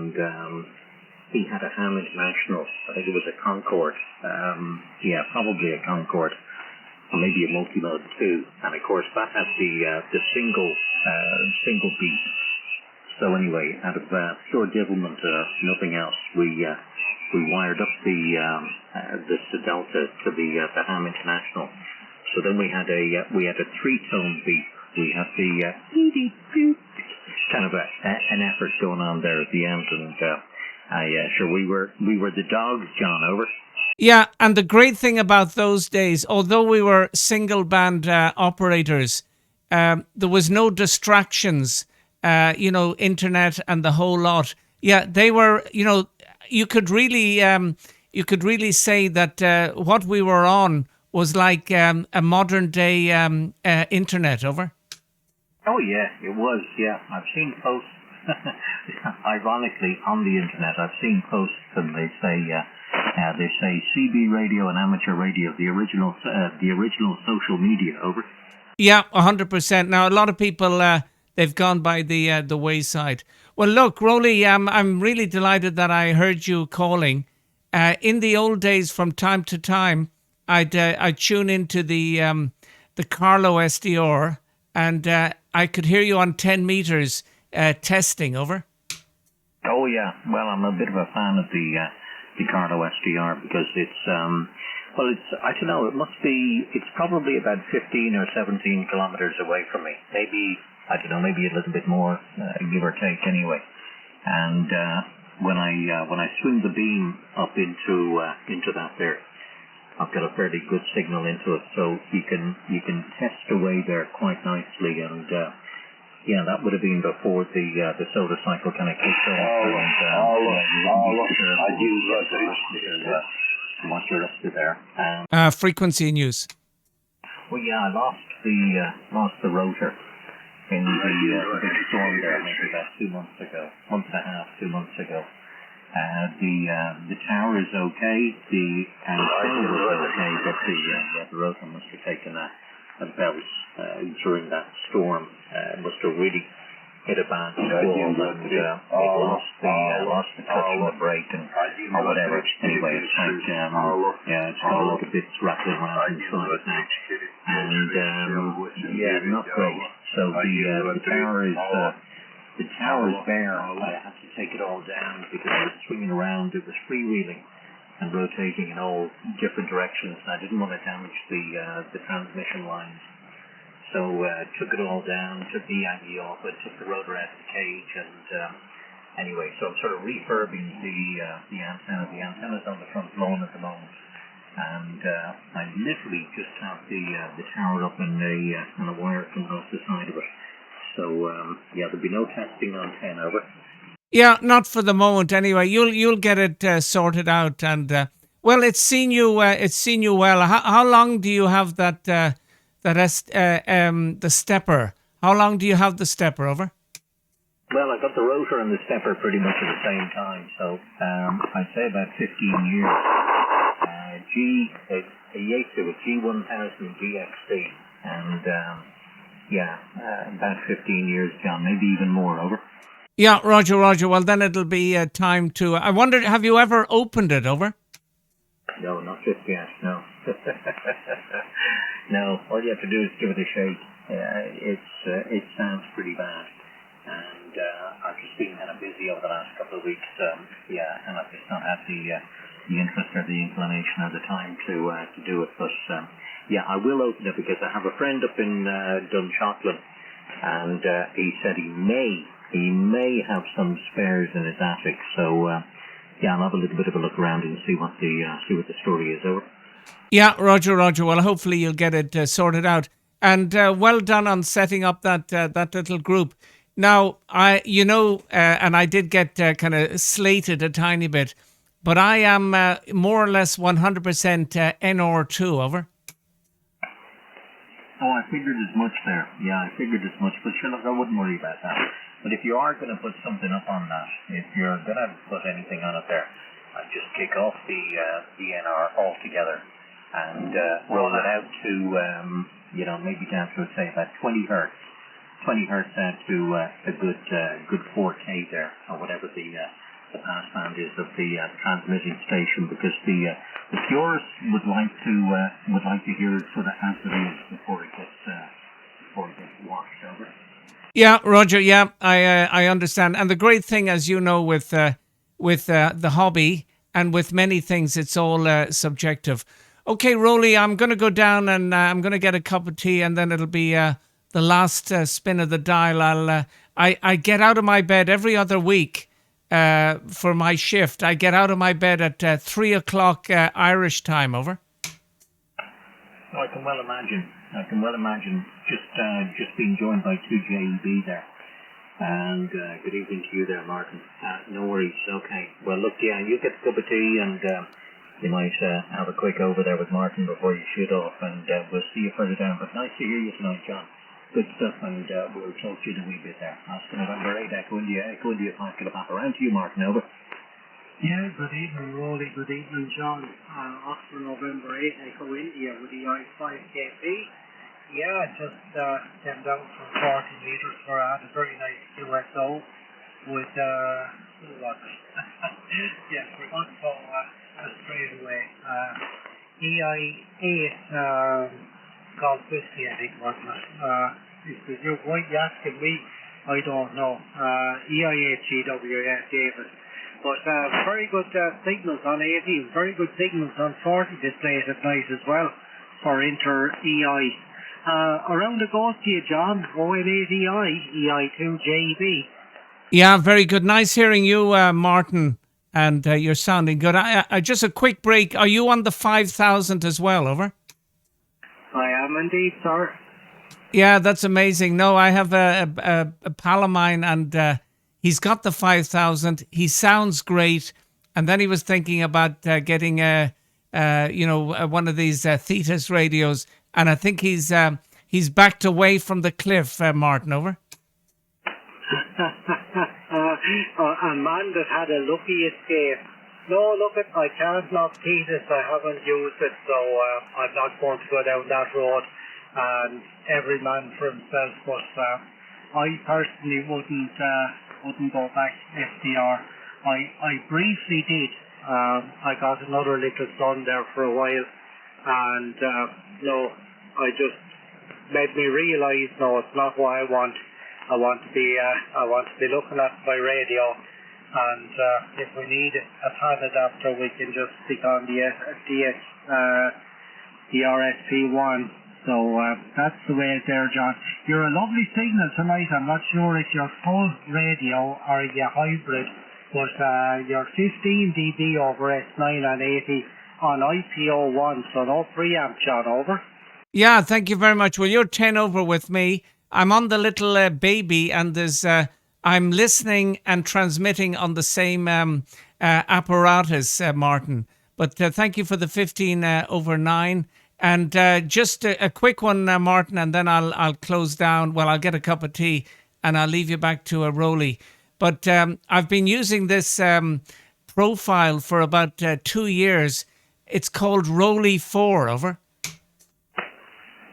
and he had a Ham International. I think it was a Concorde. Probably a Concorde, or maybe a multimode too. And of course, that had the single beat. So anyway, out of pure devilment or nothing else, we wired up the Delta to the Ham International. So then we had a three-tone beat. We had the kind of an effort going on there at the end, and we were the dogs, John. Over. Yeah, and the great thing about those days, although we were single band operators, there was no distractions. Internet and the whole lot. Yeah, they were. You could really say that what we were on was like a modern day internet. Over. Oh yeah, it was. Yeah, I've seen posts. Ironically, on the internet, I've seen posts, and they say CB radio and amateur radio, the original social media. Over. Yeah, 100%. Now a lot of people they've gone by the wayside. Well, look, Rolly, I'm really delighted that I heard you calling. In the old days, from time to time, I'd tune into the Carlo SDR, and I could hear you on 10 meters testing. Over. Oh yeah, well, I'm a bit of a fan of the Carlo SDR because it's I don't know, it's probably about 15 or 17 kilometers away from me. Maybe, I don't know, maybe a little bit more, give or take anyway. And when I swing the beam up into that there, I've got a fairly good signal into it, so you can test away there quite nicely. And that would have been before the solar cycle kind of kicked off. What you're up to there. Frequency in use. Well, yeah, I lost the rotor in the big storm there, maybe about 2 months ago, month and a half, 2 months ago. The tower is okay, the antenna was okay, but the rotor must have taken a bounce during that storm. Must have really hit a bad squall, and it lost the touch on the brake or whatever. Anyway, it's like it's got a lot of bits rattling around inside now, and not great. So the tower is bare. I had to take it all down because it was swinging around. It was freewheeling and rotating in all different directions, and I didn't want to damage the transmission lines. So took it all down, took the Yankee off it, took the rotor out of the cage, and anyway, so I'm sort of refurbing the antenna. The antenna's on the front lawn at the moment, and I literally just have the tower up and a wire coming off the side of it. So there'll be no testing on 10. Over. Yeah, not for the moment. Anyway, you'll get it sorted out, and well, it's seen you well. How long do you have the stepper? How long do you have the stepper? Over. Well, I got the rotor and the stepper pretty much at the same time, so I'd say about 15 years. A Yaesu, a G1000 GXC, and about 15 years, John, maybe even more. Over. Yeah, Roger. Well, then it'll be time to... I wondered, have you ever opened it? Over? No, not just yet, no. No, all you have to do is give it a shake. It sounds pretty bad. And I've just been kind of busy over the last couple of weeks, and I've just not had the interest or the inclination or the time to do it. But I will open it because I have a friend up in Dunshaughlin, and he said he may have some spares in his attic. So I'll have a little bit of a look around and see what the story is. Over. Yeah, Roger. Well, hopefully you'll get it sorted out. And well done on setting up that little group. Now, and I did get kind of slated a tiny bit, but I am more or less 100% NR2. Over. Oh, I figured as much there. Yeah, I figured as much. But sure, look, I wouldn't worry about that. But if you are going to put something up on that, if you're going to put anything on it there, I'd just kick off the NR altogether and roll it out to, maybe down to, say, about 20 hertz. 20 hertz out to a good 4K there, or whatever the passband is of the transmitting station, because the viewers would like to hear it sort of as it is before it gets washed over. Yeah, Roger. Yeah, I understand. And the great thing, as you know, with the hobby and with many things, it's all subjective. Okay, Rolly, I'm going to go down and I'm going to get a cup of tea, and then it'll be the last spin of the dial. I get out of my bed every other week for my shift. I get out of my bed at 3 o'clock Irish time. Over. I can well imagine. Just being joined by 2JEB there. And good evening to you there, Martin. No worries. Okay. Well, look, yeah, you get a cup of tea, and you might have a quick over there with Martin before you shoot off, and we'll see you further down. But nice to hear you tonight, John. Good stuff, and we'll talk to you in a wee bit there. Oscar November 8, Echo India 5KP. Around to you, Martin. Over. Yeah, good evening, Rolly. Good evening, John. Oscar November 8, Echo India with EI5KP. Yeah, just came down from 40 metres where I had a very nice QSO with, who was it? Yeah, we're going to go straight away. EI8 Golf Whiskey, I think, wasn't it? If you're asking me, I don't know. EI8JEB. But very good signals on 18, very good signals on 40 displays at night as well for Inter-EI. Around the goes to you, John. 088EI, EI2JEB. Yeah, very good. Nice hearing you, Martin, and you're sounding good. I just a quick break. Are you on the 5,000 as well? Over. I am indeed, sir. Yeah, that's amazing. No, I have a pal of mine, and he's got the 5,000. He sounds great, and then he was thinking about getting one of these Thetis radios. And I think he's backed away from the cliff, Martin. Over. A man that had a lucky escape. No, look, I can't knock Thetis. I haven't used it, so I'm not going to go down that road. And every man for himself. But I personally wouldn't go back FDR. I briefly did. I got another little son there for a while. And no, I just made me realise, no, it's not what I want. I want to be looking at my radio, and if we need a pad adapter, we can just stick on the RSP1. So that's the way it's there, John. You're a lovely signal tonight. I'm not sure if you're full radio or you're hybrid, but you're 15 dB over S9 and 80. On IPO1, so no preamp, John. Over. Yeah, thank you very much. Well, you're 10 over with me. I'm on the little baby, and there's I'm listening and transmitting on the same apparatus, Martin. But thank you for the 15 over 9. And just a quick one, Martin, and then I'll close down. Well, I'll get a cup of tea, and I'll leave you back to a Rolly. But I've been using this profile for about 2 years. It's called Rolly 4, over.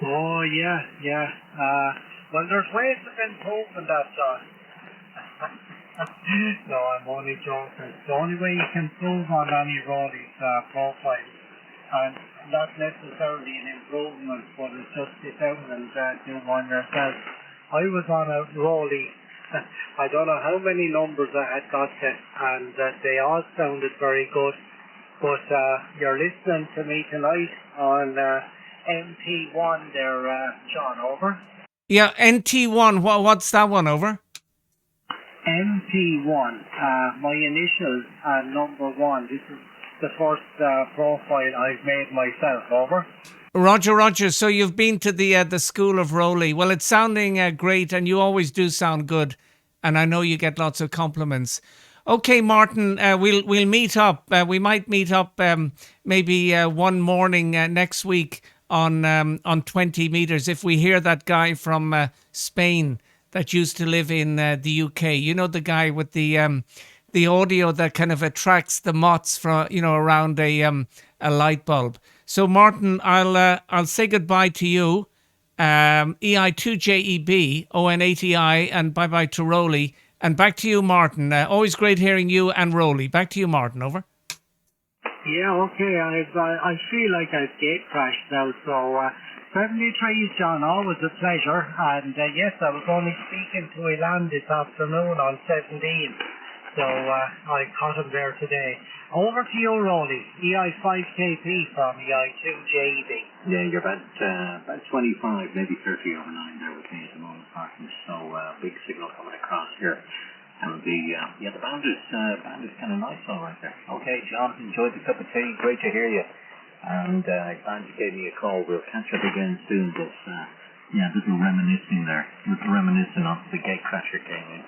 Oh, yeah. Well, there's ways of improving that, John. No, I'm only joking. The only way you can improve on any Rolly's profile, and not necessarily an improvement, but it's just sit down and do one yourself. I was on a Rolly, I don't know how many numbers I had got to, and they all sounded very good. But you're listening to me tonight on NT1 there, John, over. Yeah, NT1, what's that one, over? NT1, my initials and number 1. This is the first profile I've made myself, over. Roger. So you've been to the School of Rolly. Well, it's sounding great, and you always do sound good. And I know you get lots of compliments. Okay, Martin, we'll meet up. We might meet up maybe one morning next week on 20 meters. If we hear that guy from Spain that used to live in the UK, you know, the guy with the audio that kind of attracts the moths from around a light bulb. So, Martin, I'll say goodbye to you, EI2JEB, ON80I, and bye-bye to Rowley. And back to you, Martin. Always great hearing you and Rowley. Back to you, Martin. Over. Yeah, okay, and I feel like I've gate crashed now, so 73, John, always a pleasure. And yes, I was only speaking to Ilan this afternoon on 17, so I caught him there today. Over to you, Rolly. EI5KP from EI2JEB. Yeah, you're about 25, maybe 30 over 9 there with me at the moment, partner. So big signal coming across here. And the band is kind of nice all right there. Okay, John, enjoyed the cup of tea. Great to hear you. And glad you gave me a call. We'll catch up again soon. But yeah, a little reminiscing there. Reminiscing on the gatecrasher came in.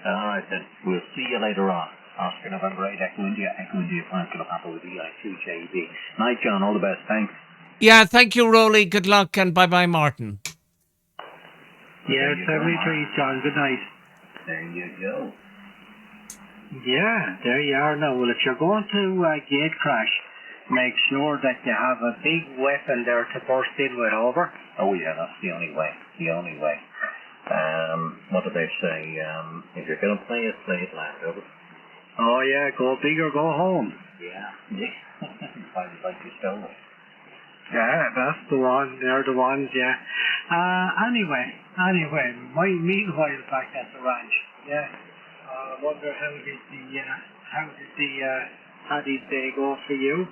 All right then. We'll see you later on. Oscar November 8, Echo India, France, Papa with EI2JEB. Night, John. All the best. Thanks. Yeah, thank you, Rowley. Good luck and bye-bye, Martin. Yeah, 73, John. Good night. There you go. Yeah, there you are now. Well, if you're going to gate crash, make sure that you have a big weapon there to burst in with. Over. Oh yeah, that's the only way. The only way. What do they say? If you're going to play it loud. Over. Oh yeah, go big or go home. Yeah. Sounds like you stole it. Yeah, that's the one. They're the ones, yeah. Anyway, meanwhile back at the ranch, yeah. I wonder how did the Paddy's Day go for you?